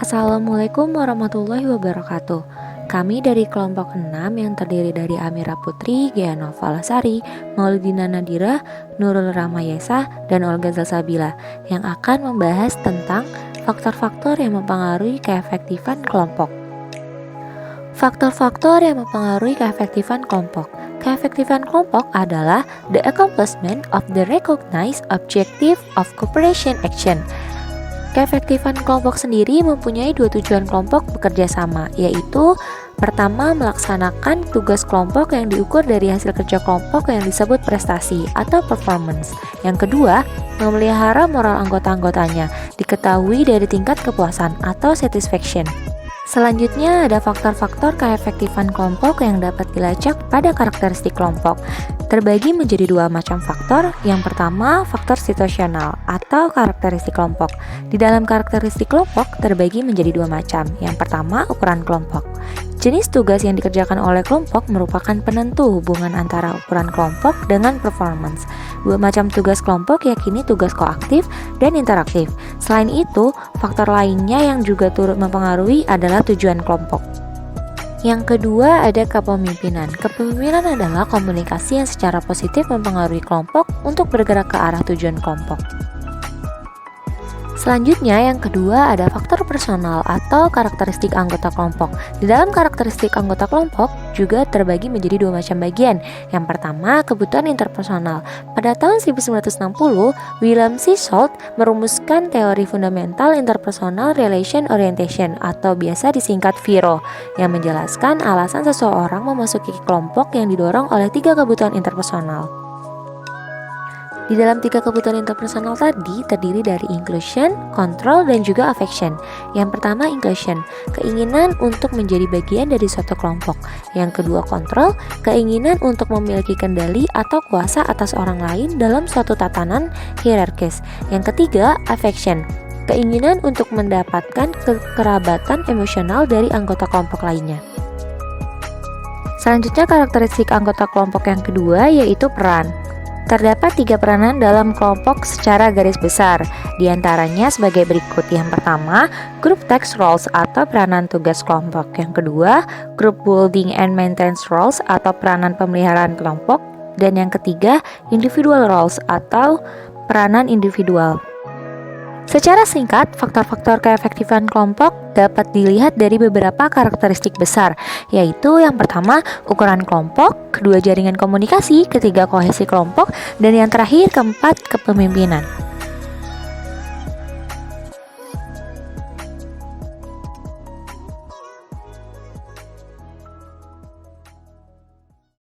Assalamualaikum warahmatullahi wabarakatuh. Kami dari kelompok 6 yang terdiri dari Amira Putri, Gea Nova Lasari, Maulidina Nadira, Nurul Ramayesa, dan Olga Zalsabila yang akan membahas tentang faktor-faktor yang mempengaruhi keefektifan kelompok. Faktor-faktor yang mempengaruhi keefektifan kelompok. Keefektifan kelompok adalah the accomplishment of the recognized objective of cooperation action. Keefektifan kelompok sendiri mempunyai dua tujuan kelompok bekerja sama, yaitu pertama, melaksanakan tugas kelompok yang diukur dari hasil kerja kelompok yang disebut prestasi atau performance. Yang kedua, memelihara moral anggota-anggotanya, diketahui dari tingkat kepuasan atau satisfaction. Selanjutnya ada faktor-faktor keefektifan kelompok yang dapat dilacak pada karakteristik kelompok. Terbagi menjadi dua macam faktor. Yang pertama, faktor situasional atau karakteristik kelompok. Di dalam karakteristik kelompok terbagi menjadi dua macam. Yang pertama, ukuran kelompok. Jenis tugas yang dikerjakan oleh kelompok merupakan penentu hubungan antara ukuran kelompok dengan performance. Dua macam tugas kelompok yakni tugas koaktif dan interaktif. Selain itu, faktor lainnya yang juga turut mempengaruhi adalah tujuan kelompok. Yang kedua ada kepemimpinan. Kepemimpinan adalah komunikasi yang secara positif mempengaruhi kelompok untuk bergerak ke arah tujuan kelompok. Selanjutnya yang kedua ada faktor personal atau karakteristik anggota kelompok. Di dalam karakteristik anggota kelompok juga terbagi menjadi dua macam bagian. Yang pertama, kebutuhan interpersonal. Pada tahun 1960, William C. Salt merumuskan teori fundamental interpersonal relation orientation atau biasa disingkat VIRO yang menjelaskan alasan seseorang memasuki kelompok yang didorong oleh tiga kebutuhan interpersonal. Di dalam tiga kebutuhan interpersonal tadi terdiri dari inclusion, control, dan juga affection. Yang pertama inclusion, keinginan untuk menjadi bagian dari suatu kelompok. Yang kedua control, keinginan untuk memiliki kendali atau kuasa atas orang lain dalam suatu tatanan hierarkis. Yang ketiga affection, keinginan untuk mendapatkan kekerabatan emosional dari anggota kelompok lainnya. Selanjutnya karakteristik anggota kelompok yang kedua yaitu peran. Terdapat tiga peranan dalam kelompok secara garis besar, diantaranya sebagai berikut. Yang pertama, group task roles atau peranan tugas kelompok. Yang kedua, group building and maintenance roles atau peranan pemeliharaan kelompok. Dan yang ketiga, individual roles atau peranan individual. Secara singkat, faktor-faktor keefektifan kelompok dapat dilihat dari beberapa karakteristik besar, yaitu yang pertama, ukuran kelompok, kedua, jaringan komunikasi, ketiga, kohesi kelompok, dan yang terakhir, keempat, kepemimpinan.